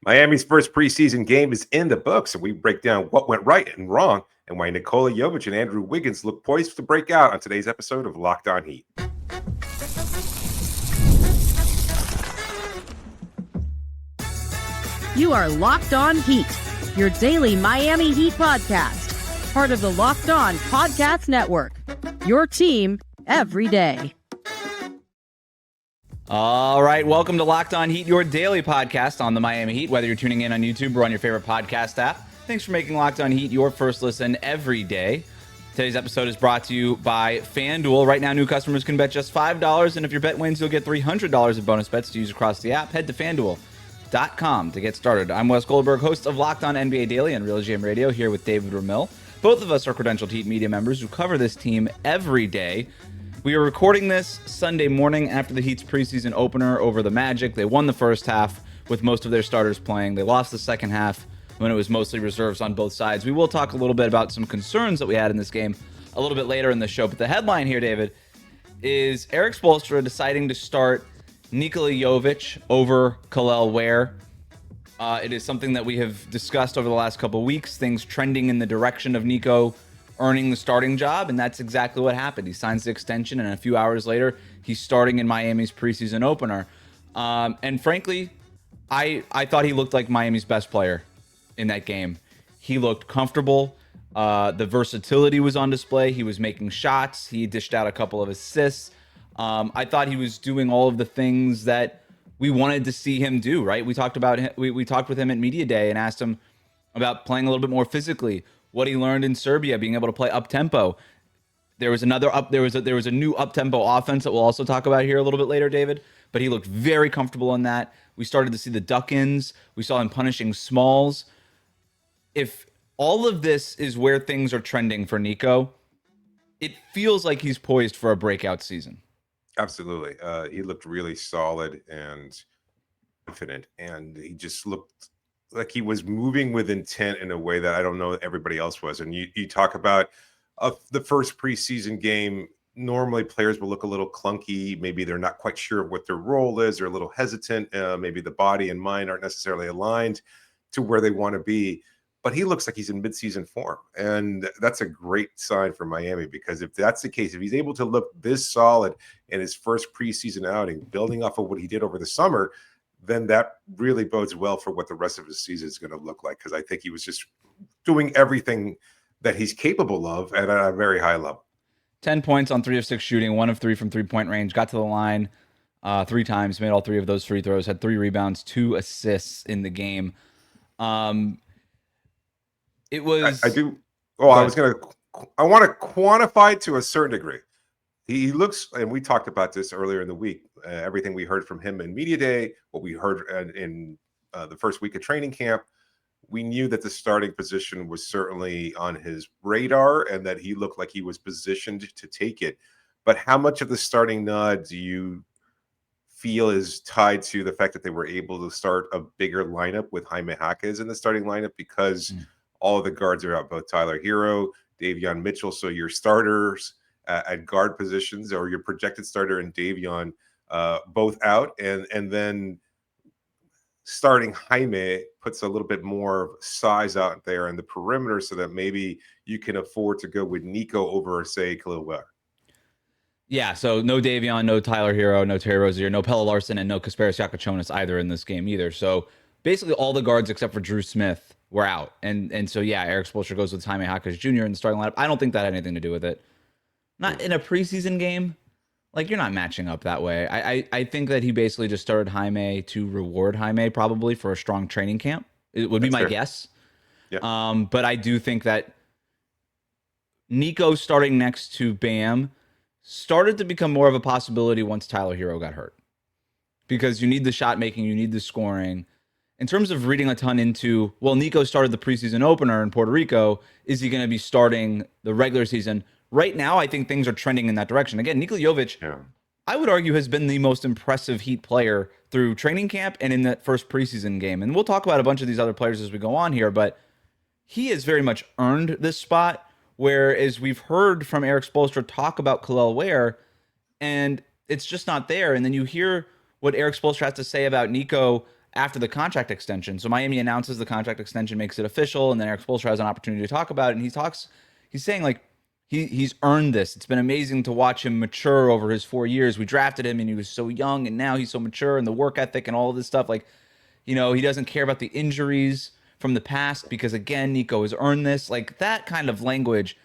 Miami's first preseason game is in the books, and we break down what went right and wrong and why Nikola Jovic and Andrew Wiggins look poised to break out on today's episode of Locked On Heat. You are Locked On Heat, your daily Miami Heat podcast, part of the Locked On Podcast Network, your team every day. All right, welcome to Locked On Heat, your daily podcast on the Miami Heat, whether you're tuning in on YouTube or on your favorite podcast app. Thanks for making Locked On Heat your first listen every day. Today's episode is brought to you by FanDuel. Right now, new customers can bet just $5, and if your bet wins, you'll get $300 in bonus bets to use across the app. Head to FanDuel.com to get started. I'm Wes Goldberg, host of Locked On NBA Daily on Real GM Radio, here with David Ramil. Both of us are credentialed Heat media members who cover this team every day. We are recording this Sunday morning after the Heat's preseason opener over the Magic. They won the first half with most of their starters playing. They lost the second half when it was mostly reserves on both sides. We will talk a little bit about some concerns that we had in this game a little bit later in the show. But the headline here, David, is Erik Spoelstra deciding to start Nikola Jovic over Kel'el Ware. It is something that we have discussed over the last couple of weeks, things trending in the direction of Nico earning the starting job, and that's exactly what happened. He signs the extension, and a few hours later, he's starting in Miami's preseason opener. And frankly, I thought he looked like Miami's best player in that game. He looked comfortable. The versatility was on display. He was making shots. He dished out a couple of assists. I thought he was doing all of the things that we wanted to see him do, right? We talked about we talked with him at Media Day and asked him about playing a little bit more physically, what he learned in Serbia, being able to play up tempo. There was a new up tempo offense that we'll also talk about here a little bit later, David. But he looked very comfortable in that. We started to see the duck-ins. We saw him punishing smalls. If all of this is where things are trending for Nico, it feels like he's poised for a breakout season. Absolutely. He looked really solid and confident, and he just looked like he was moving with intent in a way that I don't know everybody else was. And you talk about the first preseason game, normally players will look a little clunky. Maybe they're not quite sure of what their role is. They're a little hesitant. Maybe the body and mind aren't necessarily aligned to where they want to be. But he looks like he's in midseason form. And that's a great sign for Miami, because if that's the case, if he's able to look this solid in his first preseason outing, building off of what he did over the summer, then that really bodes well for what the rest of his season is going to look like. Because I think he was just doing everything that he's capable of at a very high level. 10 points on 3 of 6 shooting, 1 of 3 from three-point range, got to the line 3 times, made all 3 of those free throws, had 3 rebounds, 2 assists in the game. It was. I do. Oh, I want to quantify to a certain degree. He looks, and we talked about this earlier in the week, everything we heard from him in Media Day, what we heard in the first week of training camp, we knew that the starting position was certainly on his radar and that he looked like he was positioned to take it. But how much of the starting nod do you feel is tied to the fact that they were able to start a bigger lineup with Jaime Jaquez in the starting lineup, because all of the guards are out, both Tyler Hero, Davion Mitchell. So your starters at guard positions, or your projected starter and Davion, both out, and then starting Jaime puts a little bit more size out there in the perimeter, so that maybe you can afford to go with Nico over, say, Kel'el Ware. Yeah, so no Davion, no Tyler Hero, no Terry Rozier, no Pelle Larsson, and no Kasparas Jakubonis either in this game either. So basically all the guards except for Dru Smith were out. And so, yeah, Erik Spoelstra goes with Jaime Jaquez Jr. in the starting lineup. I don't think that had anything to do with it. Not in a preseason game. Like, you're not matching up that way. I think that he basically just started Jaime to reward Jaime probably for a strong training camp. It would be my guess. Yeah. But I do think that Nico starting next to Bam started to become more of a possibility once Tyler Hero got hurt. Because you need the shot making, you need the scoring. In terms of reading a ton into, well, Nico started the preseason opener in Puerto Rico. Is he going to be starting the regular season? Right now, I think things are trending in that direction. Again, Nikola Jovic, I would argue, has been the most impressive Heat player through training camp and in that first preseason game. And we'll talk about a bunch of these other players as we go on here, but he has very much earned this spot. Whereas we've heard from Erik Spoelstra talk about Kel'el Ware, and it's just not there. And then you hear what Erik Spoelstra has to say about Nico after the contract extension. So Miami announces the contract extension, makes it official, and then Erik Spoelstra has an opportunity to talk about it. And he's saying like he's earned this. It's been amazing to watch him mature over his 4 years. We drafted him and he was so young, and now he's so mature, and the work ethic and all of this stuff. Like, he doesn't care about the injuries from the past because, again, Nico has earned this. Like, that kind of language,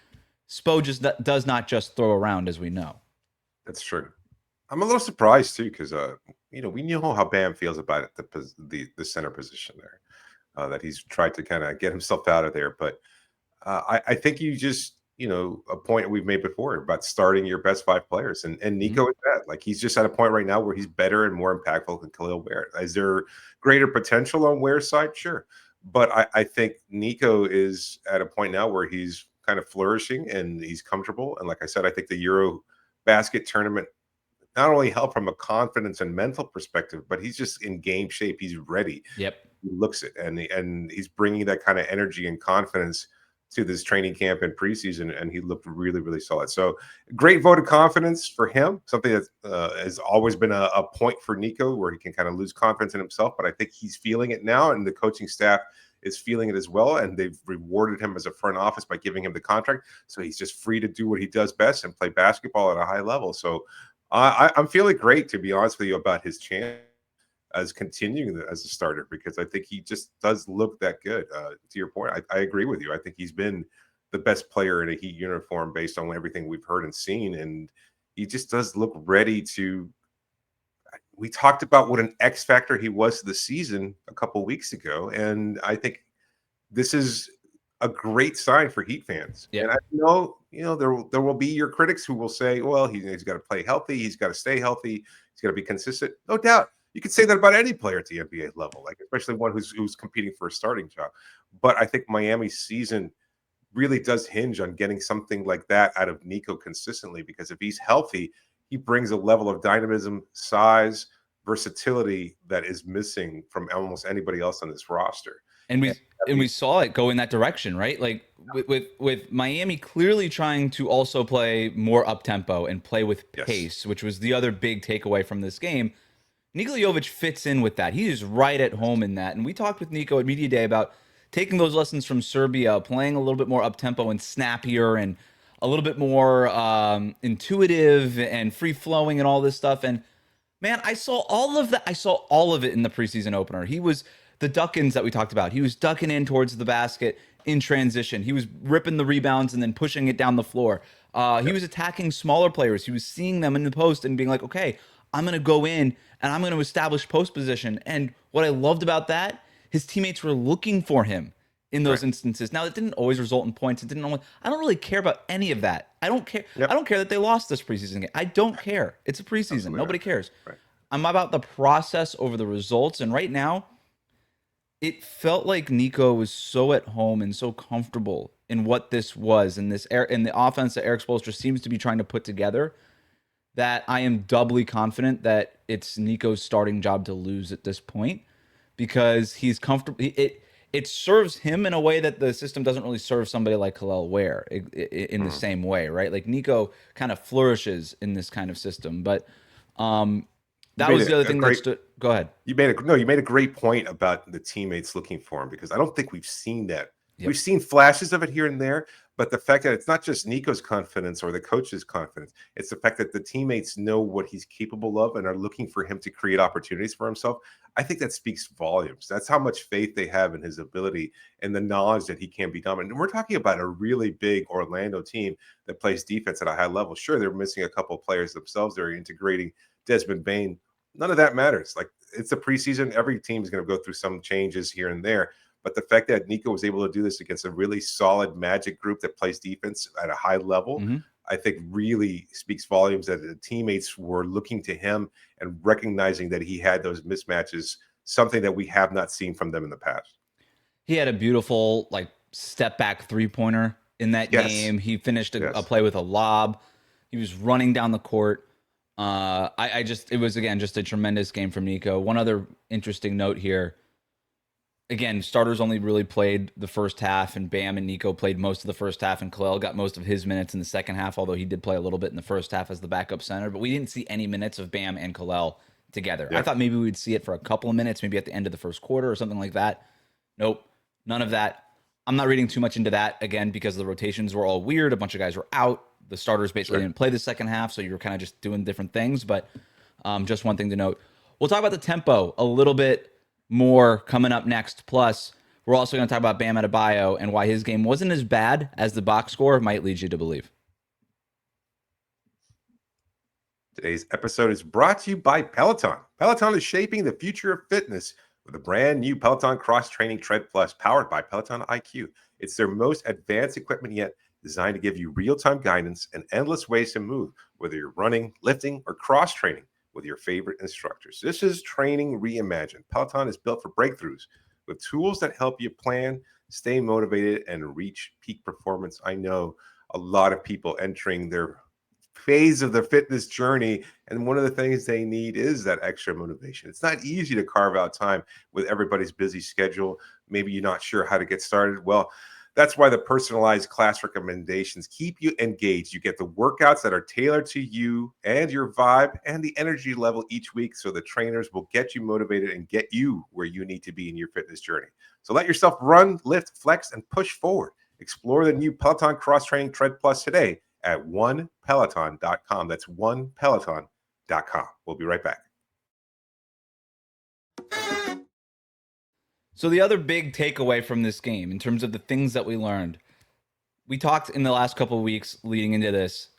Spo just does not just throw around, as we know. That's true. I'm a little surprised too because we know how Bam feels about it, the center position there, that he's tried to kind of get himself out of there. But I think you just a point we've made before about starting your best 5 players, and Nico is that. Like, he's just at a point right now where he's better and more impactful than Kel'el Ware. Is there greater potential on Ware's side? Sure, but I think Nico is at a point now where he's kind of flourishing and he's comfortable. And like I said, I think the Euro basket tournament not only helped from a confidence and mental perspective, but he's just in game shape. He's ready. Yep. He looks it, and he's bringing that kind of energy and confidence to this training camp and preseason, and he looked really, really solid. So great vote of confidence for him, something that has always been a point for Nico where he can kind of lose confidence in himself, but I think he's feeling it now, and the coaching staff is feeling it as well, and they've rewarded him as a front office by giving him the contract, so he's just free to do what he does best and play basketball at a high level. So I'm feeling great, to be honest with you, about his chance as continuing as a starter, because I think he just does look that good. To your point, I agree with you. I think he's been the best player in a Heat uniform based on everything we've heard and seen, and he just does look ready to. We talked about what an X factor he was to the season a couple weeks ago, and I think this is a great sign for Heat fans. Yeah. And I know, there will be your critics who will say, well, he's got to play healthy, he's got to stay healthy, he's got to be consistent. No doubt. You could say that about any player at the NBA level, like especially one who's competing for a starting job. But I think Miami's season really does hinge on getting something like that out of Nico consistently, because if he's healthy, he brings a level of dynamism, size, versatility that is missing from almost anybody else on this roster. And we saw it go in that direction, right? Like with Miami clearly trying to also play more up tempo and play with pace, which was the other big takeaway from this game. Nikola Jovic fits in with that. He is right at home in that. And we talked with Nico at Media Day about taking those lessons from Serbia, playing a little bit more up-tempo and snappier and a little bit more intuitive and free-flowing and all this stuff. And, man, I saw all of that. I saw all of it in the preseason opener. He was the duck-ins that we talked about. He was ducking in towards the basket in transition. He was ripping the rebounds and then pushing it down the floor. He was attacking smaller players. He was seeing them in the post and being like, okay, I'm going to go in and I'm going to establish post position. And what I loved about that, his teammates were looking for him in those instances. Now, it didn't always result in points. I don't really care about any of that. I don't care. I don't care that they lost this preseason game. I don't care. It's a preseason. Absolutely. Nobody cares. Right. I'm about the process over the results. And right now, it felt like Nico was so at home and so comfortable in what this was in the offense that Erik Spoelstra seems to be trying to put together, that I am doubly confident that it's Nico's starting job to lose at this point, because he's comfortable. It serves him in a way that the system doesn't really serve somebody like Kel'el Ware in the same way, right? Like, Nico kind of flourishes in this kind of system, but that was the other thing that stood. Go ahead. You made a great point about the teammates looking for him, because I don't think we've seen that. Yep. We've seen flashes of it here and there, but the fact that it's not just Nico's confidence or the coach's confidence, it's the fact that the teammates know what he's capable of and are looking for him to create opportunities for himself. I think that speaks volumes. That's how much faith they have in his ability and the knowledge that he can be dominant. And we're talking about a really big Orlando team that plays defense at a high level. Sure, they're missing a couple of players themselves. They're integrating Desmond Bane. None of that matters. Like, it's a preseason. Every team is going to go through some changes here and there. But the fact that Nico was able to do this against a really solid Magic group that plays defense at a high level, I think really speaks volumes that the teammates were looking to him and recognizing that he had those mismatches, something that we have not seen from them in the past. He had a beautiful, like, step back three-pointer in that game. He finished a play with a lob. He was running down the court. It was, again, just a tremendous game from Nico. One other interesting note here. Again, starters only really played the first half, and Bam and Nico played most of the first half, and Kel'el got most of his minutes in the second half, although he did play a little bit in the first half as the backup center. But we didn't see any minutes of Bam and Kel'el together. Yeah. I thought maybe we'd see it for a couple of minutes, maybe at the end of the first quarter or something like that. Nope, none of that. I'm not reading too much into that, again, because the rotations were all weird. A bunch of guys were out. The starters basically didn't play the second half, so you were kind of just doing different things. But just one thing to note. We'll talk about the tempo a little bit more coming up next. Plus, we're also going to talk about Bam Adebayo and why his game wasn't as bad as the box score might lead you to believe. Today's episode is brought to you by Peloton. Peloton is shaping the future of fitness with a brand new Peloton Cross Training Tread Plus powered by Peloton IQ. It's their most advanced equipment yet, designed to give you real-time guidance and endless ways to move, whether you're running, lifting, or cross-training with your favorite instructors. This is training reimagined. Peloton is built for breakthroughs with tools that help you plan, stay motivated, and reach peak performance. I know a lot of people entering their phase of their fitness journey, and one of the things they need is that extra motivation. It's not easy to carve out time with everybody's busy schedule. Maybe you're not sure how to get started. Well, that's why the personalized class recommendations keep you engaged. You get the workouts that are tailored to you and your vibe and the energy level each week, so the trainers will get you motivated and get you where you need to be in your fitness journey. So let yourself run, lift, flex, and push forward. Explore the new Peloton Cross Training Tread Plus today at onepeloton.com. That's onepeloton.com. We'll be right back. So the other big takeaway from this game, in terms of the things that we learned, we talked in the last couple of weeks leading into this,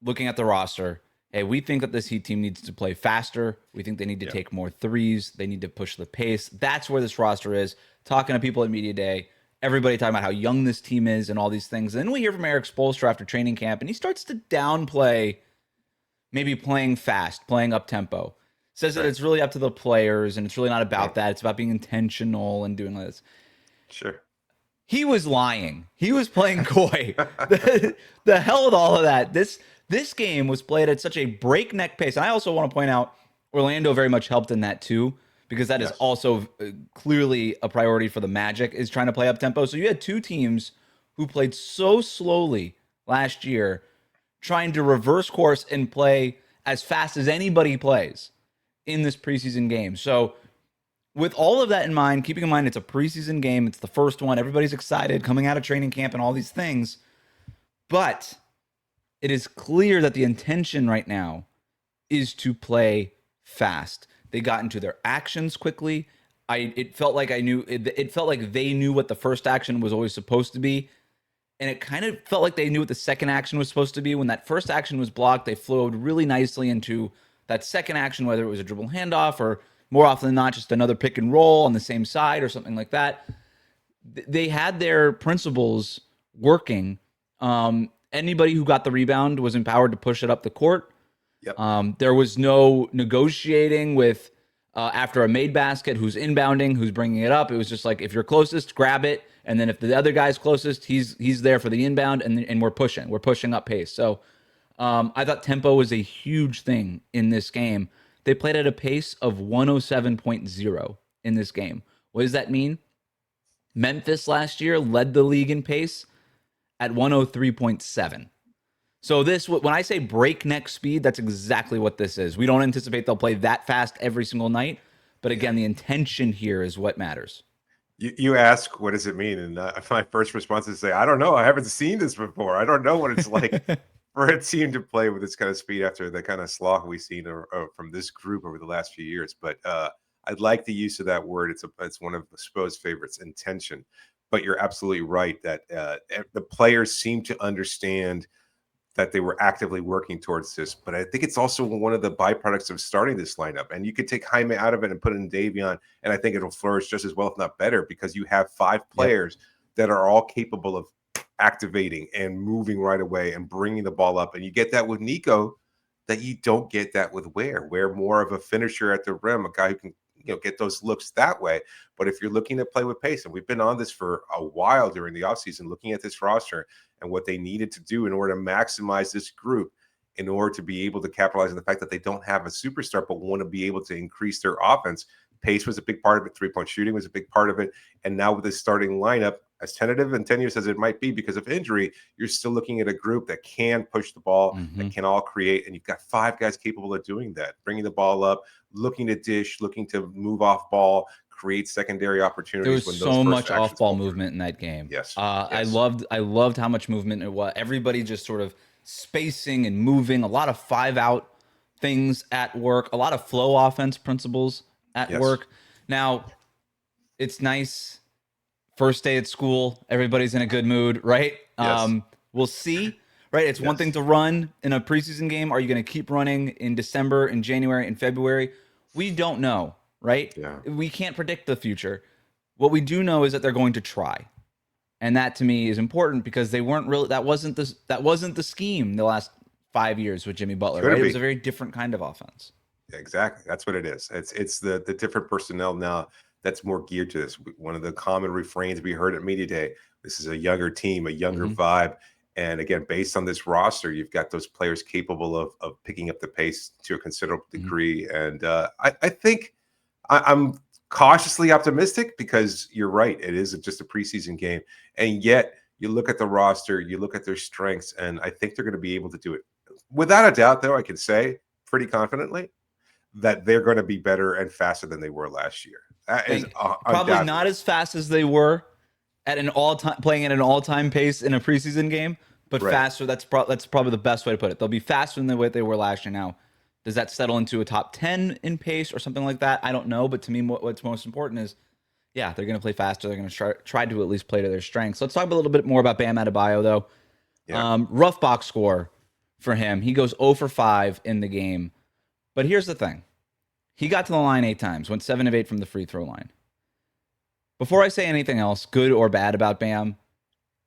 looking at the roster. Hey, we think that this Heat team needs to play faster. We think they need to take more threes. They need to push the pace. That's where this roster is. Talking to people at Media Day, everybody talking about how young this team is and all these things. And then we hear from Erik Spoelstra after training camp, and he starts to downplay maybe playing fast, playing up-tempo. Says that it's really up to the players, and it's really not about that. It's about being intentional and doing this. Sure. He was lying. He was playing coy. the hell with all of that. This game was played at such a breakneck pace. And I also want to point out Orlando very much helped in that too, because that is also clearly a priority for the Magic, is trying to play up-tempo. So you had two teams who played so slowly last year trying to reverse course and play as fast as anybody plays in this preseason game. So with all of that in mind, keeping in mind it's a preseason game, it's the first one, everybody's excited coming out of training camp and all these things, but it is clear that the intention right now is to play fast. They got into their actions quickly. It felt like they knew what the first action was always supposed to be. And it kind of felt like they knew what the second action was supposed to be. When that first action was blocked, they flowed really nicely into that second action, whether it was a dribble handoff or more often than not, just another pick and roll on the same side or something like that. They had their principles working. Anybody who got the rebound was empowered to push it up the court. Yep. There was no negotiating with after a made basket, who's inbounding, who's bringing it up. It was just like, if you're closest, grab it. And then if the other guy's closest, he's there for the inbound, and we're pushing up pace. So I thought tempo was a huge thing in this game. They played at a pace of 107.0 in this game. What does that mean? Memphis last year led the league in pace at 103.7. So this, when I say breakneck speed, that's exactly what this is. We don't anticipate they'll play that fast every single night. But again, the intention here is what matters. You ask, what does it mean? And my first response is to say, I don't know. I haven't seen this before. I don't know what it's like for a team to play with this kind of speed after the kind of slog we've seen from this group over the last few years. But I like the use of that word. It's one of Spo's favorites, intention. But you're absolutely right that the players seem to understand that they were actively working towards this. But I think it's also one of the byproducts of starting this lineup. And you could take Jaime out of it and put in Davion, and I think it'll flourish just as well, if not better, because you have five players that are all capable of activating and moving right away and bringing the ball up. And you get that with Nico, that you don't get that with Ware. Ware more of a finisher at the rim, a guy who can get those looks that way. But if you're looking to play with pace, and we've been on this for a while during the offseason, looking at this roster and what they needed to do in order to maximize this group, in order to be able to capitalize on the fact that they don't have a superstar, but want to be able to increase their offense. Pace was a big part of it. 3-point shooting was a big part of it. And now with this starting lineup, as tentative and tenuous as it might be because of injury, you're still looking at a group that can push the ball, that can all create, and you've got 5 guys capable of doing that, bringing the ball up, looking to dish, looking to move off ball, create secondary opportunities. There was so much off-ball movement in that game. Yes. I loved how much movement it was. Everybody just sort of spacing and moving, a lot of 5-out things at work, a lot of flow offense principles at work. Now, it's nice. First day at school, everybody's in a good mood, right? Yes. We'll see, right? It's one thing to run in a preseason game. Are you going to keep running in December, in January, in February? We don't know, right? Yeah. We can't predict the future. What we do know is that they're going to try. And that to me is important because they weren't really, that wasn't the scheme the last 5 years with Jimmy Butler, right? It was a very different kind of offense. Exactly. That's what it is. It's the different personnel now that's more geared to this. One of the common refrains we heard at Media Day, this is a younger team, a younger vibe. And again, based on this roster, you've got those players capable of picking up the pace to a considerable degree. And I think I'm cautiously optimistic because you're right. It is just a preseason game. And yet you look at the roster, you look at their strengths, and I think they're going to be able to do it. Without a doubt, though, I can say pretty confidently that they're going to be better and faster than they were last year. That is probably not as fast as they were at an all-time playing at an all-time pace in a preseason game, but faster. That's probably the best way to put it. They'll be faster than the way they were last year. Now, does that settle into a top 10 in pace or something like that? I don't know, but to me, what's most important is, they're going to play faster. They're going to try to at least play to their strengths. Let's talk a little bit more about Bam Adebayo, though. Rough box score for him. He goes 0 for 5 in the game. But here's the thing. He got to the line 8 times, went 7 of 8 from the free throw line. Before I say anything else, good or bad about Bam,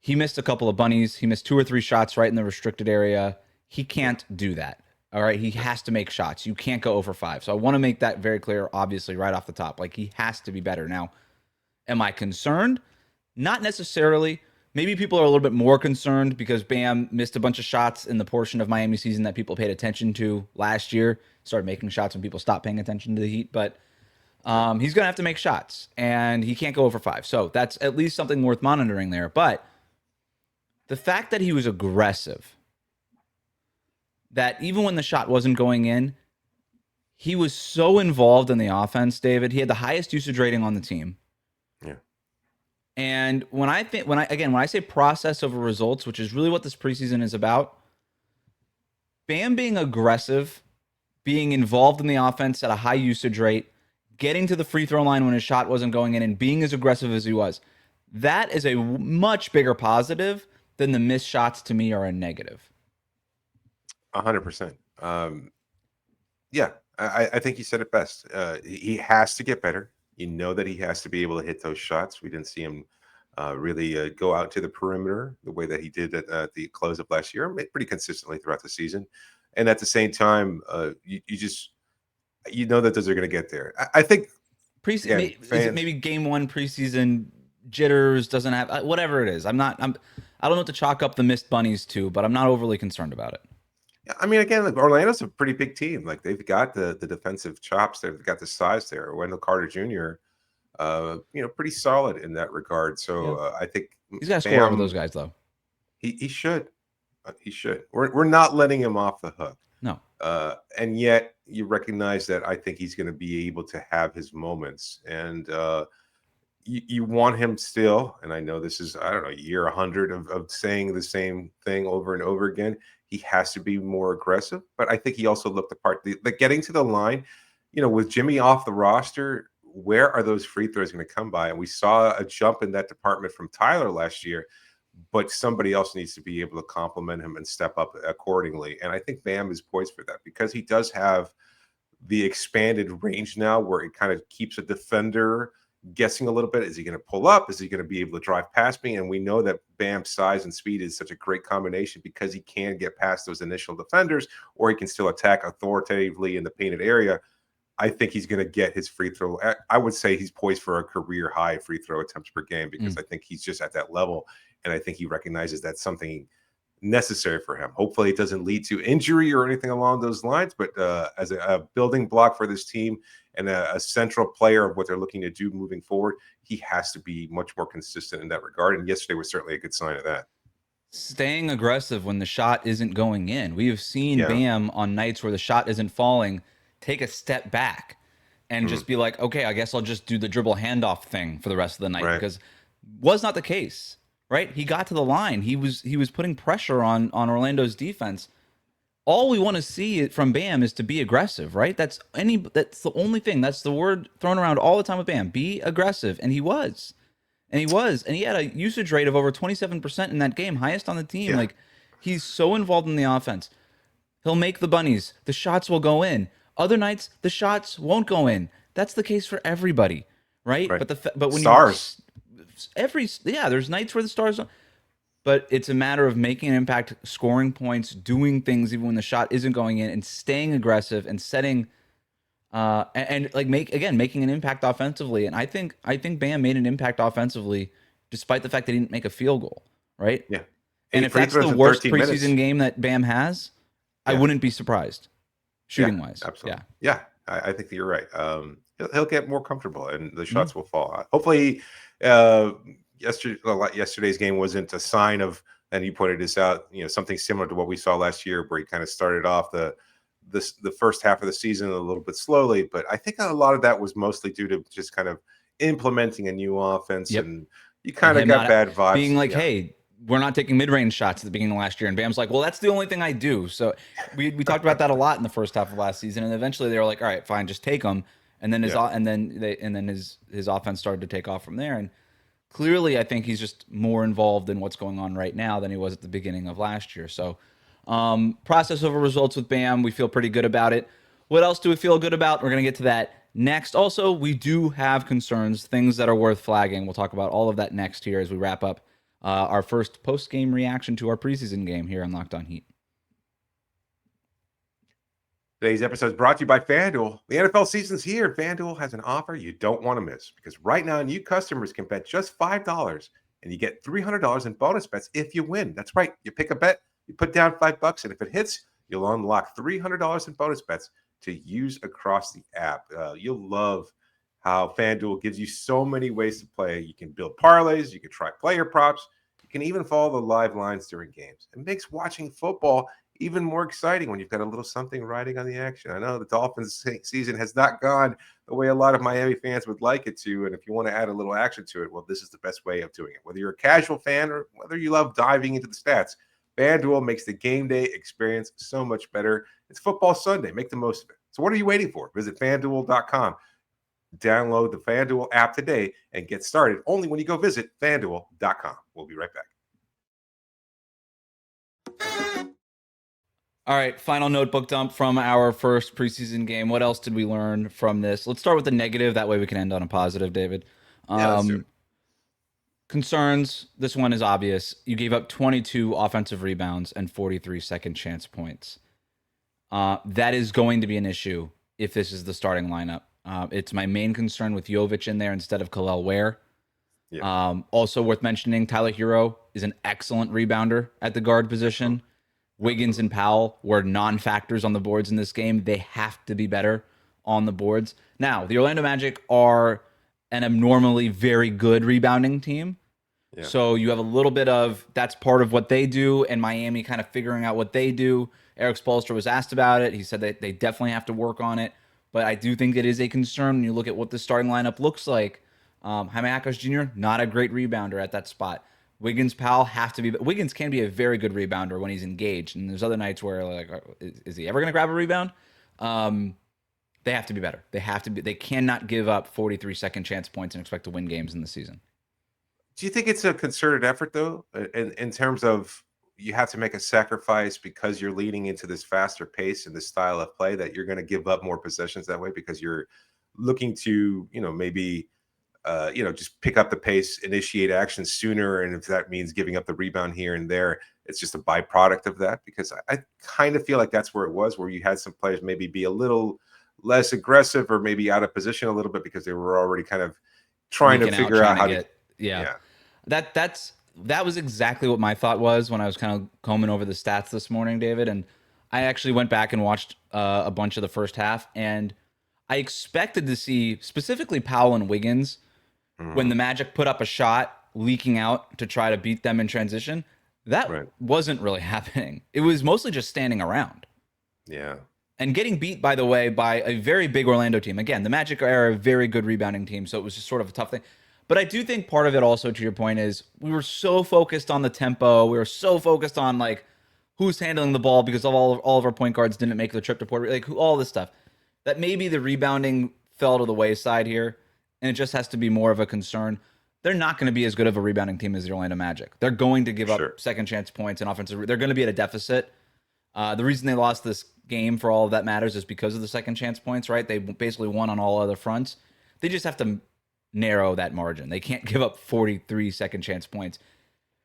he missed a couple of bunnies. He missed 2 or 3 shots right in the restricted area. He can't do that. All right. He has to make shots. You can't go 0 for 5. So I want to make that very clear, obviously, right off the top. Like, he has to be better. Now, am I concerned? Not necessarily. Maybe people are a little bit more concerned because Bam missed a bunch of shots in the portion of Miami season that people paid attention to last year. Started making shots when people stopped paying attention to the Heat. But he's going to have to make shots, and he can't go 0 for 5. So that's at least something worth monitoring there. But the fact that he was aggressive, that even when the shot wasn't going in, he was so involved in the offense, David. He had the highest usage rating on the team. Yeah. And when I say process over results, which is really what this preseason is about, Bam being aggressive, being involved in the offense at a high usage rate, getting to the free throw line when his shot wasn't going in, and being as aggressive as he was, that is a much bigger positive than the missed shots. To me, are a negative. 100%. I think you said it best. He has to get better. You know that he has to be able to hit those shots. We didn't see him really go out to the perimeter the way that he did at the close of last year, pretty consistently throughout the season. And at the same time, you know that those are going to get there. I think preseason, is it maybe game 1 preseason jitters, doesn't have whatever it is. I don't know what to chalk up the missed bunnies to, but I'm not overly concerned about it. I mean, again, like, Orlando's a pretty big team. Like, they've got the defensive chops there. They've got the size there. Wendell Carter Jr., pretty solid in that regard. So I think he's got to score over those guys, though. He should. He should. We're not letting him off the hook. No. And yet you recognize that I think he's going to be able to have his moments. And you want him still, and I know this is, year 100 of saying the same thing over and over again. He has to be more aggressive, but I think he also looked the part. The getting to the line, with Jimmy off the roster, where are those free throws going to come by? And we saw a jump in that department from Tyler last year, but somebody else needs to be able to complement him and step up accordingly. And I think Bam is poised for that because he does have the expanded range now where it kind of keeps a defender guessing a little bit. Is he going to pull up? Is he going to be able to drive past me? And we know that Bam's size and speed is such a great combination because he can get past those initial defenders, or he can still attack authoritatively in the painted area. I think he's going to get his free throw. I would say he's poised for a career high free throw attempts per game because I think he's just at that level. And I think he recognizes that's something necessary for him. Hopefully it doesn't lead to injury or anything along those lines, but as a building block for this team and a central player of what they're looking to do moving forward, he has to be much more consistent in that regard. And yesterday was certainly a good sign of that. Staying aggressive when the shot isn't going in. We have seen Bam on nights where the shot isn't falling, take a step back and just be like, okay, I guess I'll just do the dribble handoff thing for the rest of the night, because was not the case, right? He got to the line. He was putting pressure on Orlando's defense. All we want to see from Bam is to be aggressive, right? That's the only thing. That's the word thrown around all the time with Bam. Be aggressive. And he was. And he had a usage rate of over 27% in that game, highest on the team. Yeah. Like, he's so involved in the offense. He'll make the bunnies. The shots will go in. Other nights, the shots won't go in. That's the case for everybody, right? But when Stars. there's nights where the stars don't. But it's a matter of making an impact, scoring points, doing things even when the shot isn't going in, and staying aggressive and setting making an impact offensively. And I think Bam made an impact offensively despite the fact that he didn't make a field goal, right? Yeah. And if that's the worst preseason game that Bam has, I wouldn't be surprised, shooting wise. Absolutely. Yeah. I think that you're right. He'll get more comfortable and the shots will fall out. Hopefully, yesterday's game wasn't a sign of, and you pointed this out, something similar to what we saw last year, where he kind of started off the first half of the season a little bit slowly. But I think a lot of that was mostly due to just kind of implementing a new offense, and you kind of got bad vibes. Being like, hey, we're not taking mid-range shots at the beginning of last year, and Bam's like, well, that's the only thing I do. So we talked about that a lot in the first half of last season, and eventually they were like, all right, fine, just take them. And then his offense started to take off from there. And clearly, I think he's just more involved in what's going on right now than he was at the beginning of last year. So process over results with Bam, we feel pretty good about it. What else do we feel good about? We're going to get to that next. Also, we do have concerns, things that are worth flagging. We'll talk about all of that next here as we wrap up our first post-game reaction to our preseason game here on Locked On Heat. Today's episode is brought to you by FanDuel. The NFL season's here. FanDuel has an offer you don't want to miss, because right now new customers can bet just $5 and you get $300 in bonus bets if you win. That's right. You pick a bet, you put down $5, and if it hits, you'll unlock $300 in bonus bets to use across the app. You'll love how FanDuel gives you so many ways to play. You can build parlays, you can try player props, you can even follow the live lines during games. It makes watching football even more exciting when you've got a little something riding on the action. I know the Dolphins season has not gone the way a lot of Miami fans would like it to. And if you want to add a little action to it, well, this is the best way of doing it. Whether you're a casual fan or whether you love diving into the stats, FanDuel makes the game day experience so much better. It's football Sunday. Make the most of it. So what are you waiting for? Visit FanDuel.com. Download the FanDuel app today and get started only when you go visit FanDuel.com. We'll be right back. All right, final notebook dump from our first preseason game. What else did we learn from this? Let's start with the negative. That way we can end on a positive, David. Let's do it. Concerns. This one is obvious. You gave up 22 offensive rebounds and 43 second chance points. That is going to be an issue if this is the starting lineup. It's my main concern with Jovic in there instead of Kel'el Ware. Yeah. Also worth mentioning, Tyler Hero is an excellent rebounder at the guard position. Wiggins and Powell were non-factors on the boards in this game. They have to be better on the boards. Now, the Orlando Magic are an abnormally very good rebounding team. Yeah. So you have a little bit of, that's part of what they do, and Miami kind of figuring out what they do. Erik Spoelstra was asked about it. He said that they definitely have to work on it. But I do think it is a concern when you look at what the starting lineup looks like. Jaime Jaquez Jr., not a great rebounder at that spot. Wiggins, Powell have to be. Wiggins can be a very good rebounder when he's engaged, and there's other nights where like, is he ever going to grab a rebound? They have to be better. They have to be. They cannot give up 43 second chance points and expect to win games in the season. Do you think it's a concerted effort though, in terms of you have to make a sacrifice because you're leading into this faster pace and this style of play that you're going to give up more possessions that way because you're looking to, maybe. Just pick up the pace, initiate action sooner. And if that means giving up the rebound here and there, it's just a byproduct of that. Because I kind of feel like that's where it was, where you had some players maybe be a little less aggressive or maybe out of position a little bit because they were already kind of trying to figure out how to. Yeah. That's that was exactly what my thought was when I was kind of combing over the stats this morning, David. And I actually went back and watched a bunch of the first half, and I expected to see specifically Powell and Wiggins when the Magic put up a shot leaking out to try to beat them in transition. That wasn't really happening. It was mostly just standing around. Yeah. And getting beat, by the way, by a very big Orlando team. Again, the Magic are a very good rebounding team, so it was just sort of a tough thing. But I do think part of it also, to your point, is we were so focused on the tempo. We were so focused on, like, who's handling the ball because of all of our point guards didn't make the trip to Puerto Rico, like, all this stuff, that maybe the rebounding fell to the wayside here, and it just has to be more of a concern. They're not going to be as good of a rebounding team as the Orlando Magic. They're going to give up second chance points and offensive. They're going to be at a deficit. The reason they lost this game, for all of that matters, is because of the second chance points, right? They basically won on all other fronts. They just have to narrow that margin. They can't give up 43 second chance points.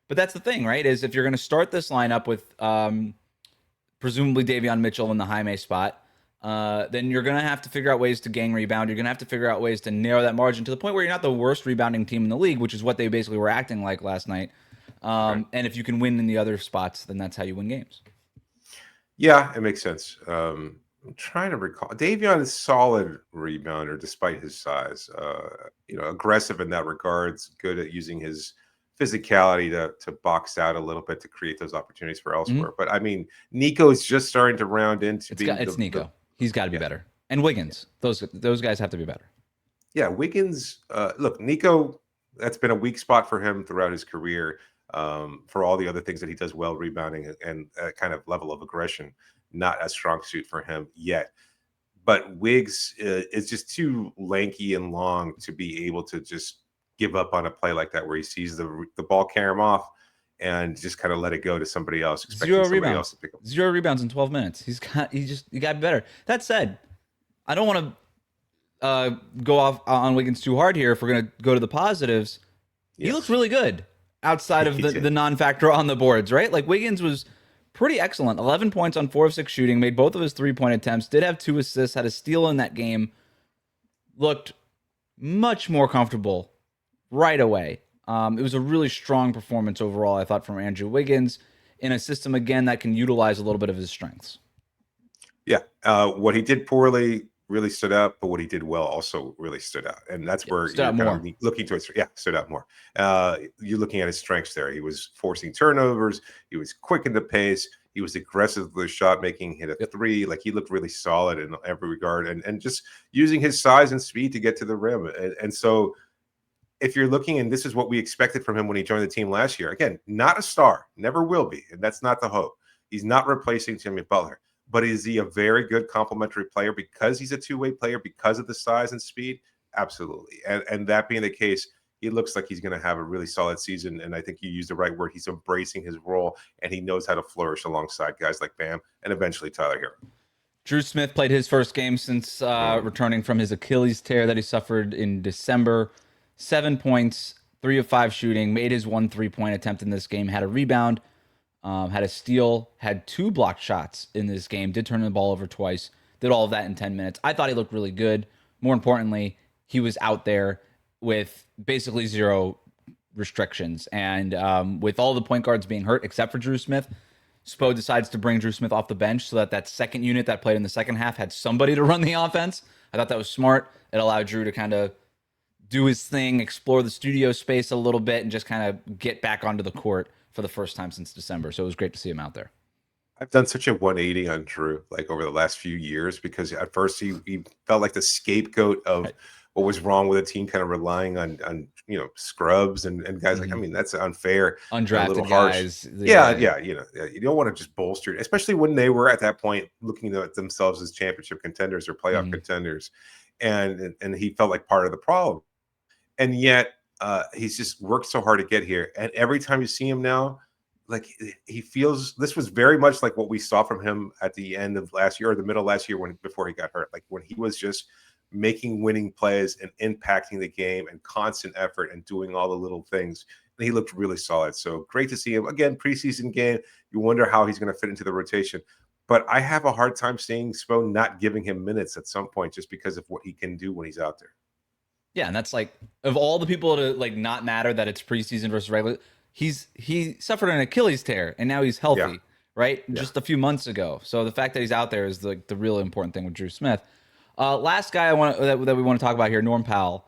But that's the thing, right? Is if you're going to start this lineup with presumably Davion Mitchell in the Jaime spot, then you're going to have to figure out ways to gang rebound. You're going to have to figure out ways to narrow that margin to the point where you're not the worst rebounding team in the league, which is what they basically were acting like last night. And if you can win in the other spots, then that's how you win games. Yeah, it makes sense. I'm trying to recall. Davion is solid rebounder despite his size. Aggressive in that regards, good at using his physicality to box out a little bit to create those opportunities for elsewhere. But I mean, Nico is just starting to round into being. It's Nico. He's got to be better. And Wiggins. Those guys have to be better. Yeah, Wiggins. Look, Nico. That's been a weak spot for him throughout his career. For all the other things that he does well, rebounding and kind of level of aggression, not a strong suit for him yet. But Wiggs is just too lanky and long to be able to just give up on a play like that where he sees the ball carry him off and just kind of let it go to somebody else. Zero rebounds. Zero rebounds in 12 minutes. You got to be better. That said, I don't want to go off on Wiggins too hard here if we're going to go to the positives. Yes. He looks really good. Outside of the non-factor on the boards, right? Like Wiggins was pretty excellent. 11 points on 4 of 6 shooting, made both of his 3-point attempts, did have 2 assists, had a steal in that game, looked much more comfortable right away. It was a really strong performance overall, I thought, from Andrew Wiggins in a system, again, that can utilize a little bit of his strengths. Yeah. What he did poorly really stood out, but what he did well also really stood out. And that's where you're kind of looking to it. Yeah, stood out more. You're looking at his strengths there. He was forcing turnovers. He was quick in the pace. He was aggressive with the shot making, hit a 3. Like he looked really solid in every regard and just using his size and speed to get to the rim. And so if you're looking, and this is what we expected from him when he joined the team last year, again, not a star, never will be. And that's not the hope. He's not replacing Jimmy Butler. But is he a very good complementary player because he's a two-way player because of the size and speed? Absolutely. And that being the case, he looks like he's going to have a really solid season. And I think you used the right word. He's embracing his role, and he knows how to flourish alongside guys like Bam and eventually Tyler Hero. Dru Smith played his first game since returning from his Achilles tear that he suffered in December. 7 points, 3 of 5 shooting, made his 1 3-point attempt in this game, had a rebound. Had a steal, had 2 blocked shots in this game, did turn the ball over twice, did all of that in 10 minutes. I thought he looked really good. More importantly, he was out there with basically 0 restrictions. And with all the point guards being hurt, except for Dru Smith, Spo decides to bring Dru Smith off the bench so that second unit that played in the second half had somebody to run the offense. I thought that was smart. It allowed Dru to kind of do his thing, explore the studio space a little bit, and just kind of get back onto the court for the first time since December. So it was great to see him out there. I've done such a 180 on Dru, like over the last few years, because at first he felt like the scapegoat of what was wrong with the team, kind of relying on scrubs and guys like, I mean, that's unfair. Undrafted a little harsh. guys. Yeah. You don't want to just bolster it, especially when they were at that point looking at themselves as championship contenders or playoff contenders. And he felt like part of the problem. And yet, he's just worked so hard to get here. And every time you see him now, like he feels this was very much like what we saw from him at the end of last year or the middle of last year before he got hurt. Like when he was just making winning plays and impacting the game and constant effort and doing all the little things. And he looked really solid. So great to see him. Again, preseason game. You wonder how he's going to fit into the rotation. But I have a hard time seeing Spo not giving him minutes at some point just because of what he can do when he's out there. Yeah, and that's like, of all the people to like not matter that it's preseason versus regular, he suffered an Achilles tear and now he's healthy, Yeah. right? Yeah. Just a few months ago. So the fact that he's out there is the really important thing with Dru Smith. Last guy that we want to talk about here, Norman Powell,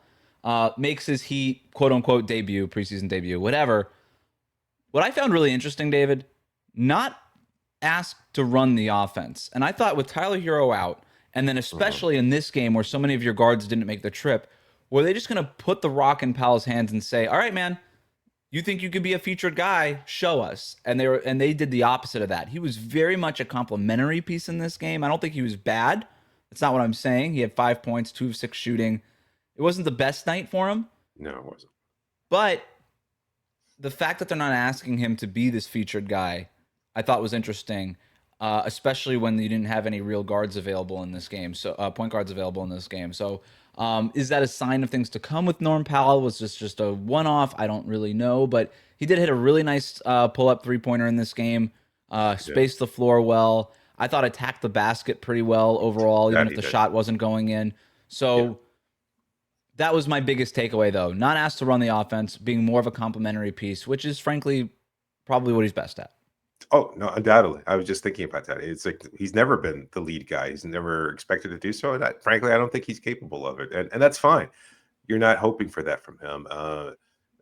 makes his Heat quote unquote debut, preseason debut, whatever. What I found really interesting, David, not asked to run the offense. And I thought with Tyler Hero out, and then especially in this game where so many of your guards didn't make the trip, were they just going to put the rock in Powell's hands and say, all right, man, you think you could be a featured guy? Show us. And they did the opposite of that. He was very much a complimentary piece in this game. I don't think he was bad. That's not what I'm saying. He had 5 points, 2 of 6 shooting. It wasn't the best night for him. No, it wasn't. But the fact that they're not asking him to be this featured guy, I thought was interesting, especially when you didn't have any real guards available in this game, so point guards available in this game. So is that a sign of things to come with Norm Powell? Was this just a one-off? I don't really know, but he did hit a really nice pull-up three-pointer in this game, spaced the floor well. I thought attacked the basket pretty well overall, even if the shot wasn't going in. So that was my biggest takeaway, though. Not asked to run the offense, being more of a complimentary piece, which is frankly probably what he's best at. Oh, no, undoubtedly. I was just thinking about that. It's like he's never been the lead guy. He's never expected to do so. And frankly, I don't think he's capable of it. And that's fine. You're not hoping for that from him.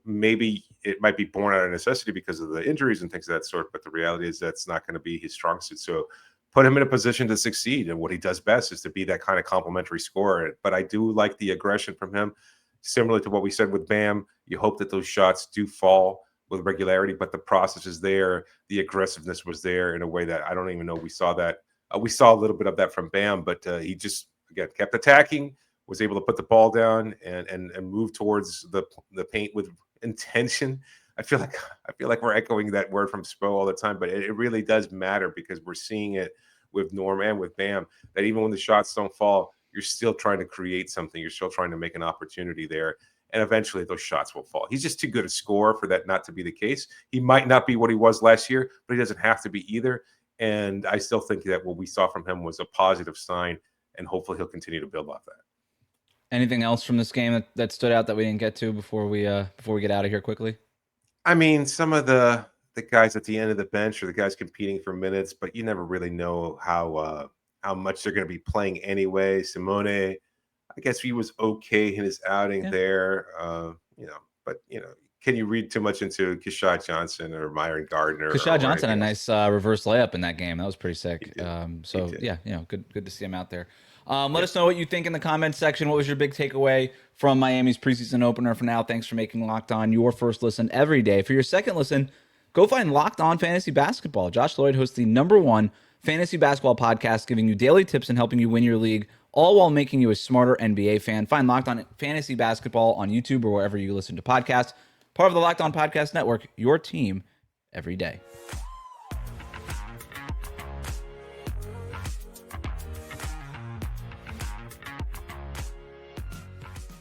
Maybe it might be born out of necessity because of the injuries and things of that sort. But the reality is that's not going to be his strong suit. So put him in a position to succeed. And what he does best is to be that kind of complimentary scorer. But I do like the aggression from him. Similar to what we said with Bam, you hope that those shots do fall with regularity, but the process is there. The aggressiveness was there in a way that I don't even know we saw that. We saw a little bit of that from Bam, but he just, again, kept attacking, was able to put the ball down and move towards the paint with intention. I feel like we're echoing that word from Spo all the time, but it really does matter because we're seeing it with Norm and with Bam, that even when the shots don't fall, you're still trying to create something. You're still trying to make an opportunity there. And eventually those shots will fall. He's just too good a scorer for that not to be the case. He might not be what he was last year, but he doesn't have to be either. And I still think that what we saw from him was a positive sign, and hopefully he'll continue to build off that. Anything else from this game that stood out that we didn't get to before we get out of here quickly? I mean, some of the guys at the end of the bench are the guys competing for minutes, but you never really know how much they're going to be playing anyway. Simone, I guess he was okay in his outing there, but can you read too much into Keshad Johnson or Myron Gardner? Keshad Johnson had a nice reverse layup in that game. That was pretty sick. Good to see him out there. Let us know what you think in the comments section. What was your big takeaway from Miami's preseason opener? For now, thanks for making Locked On your first listen every day. For your second listen, go find Locked On Fantasy Basketball. Josh Lloyd hosts the #1 fantasy basketball podcast, giving you daily tips and helping you win your league, all while making you a smarter NBA fan. Find Locked On Fantasy Basketball on YouTube or wherever you listen to podcasts. Part of the Locked On Podcast Network, your team every day.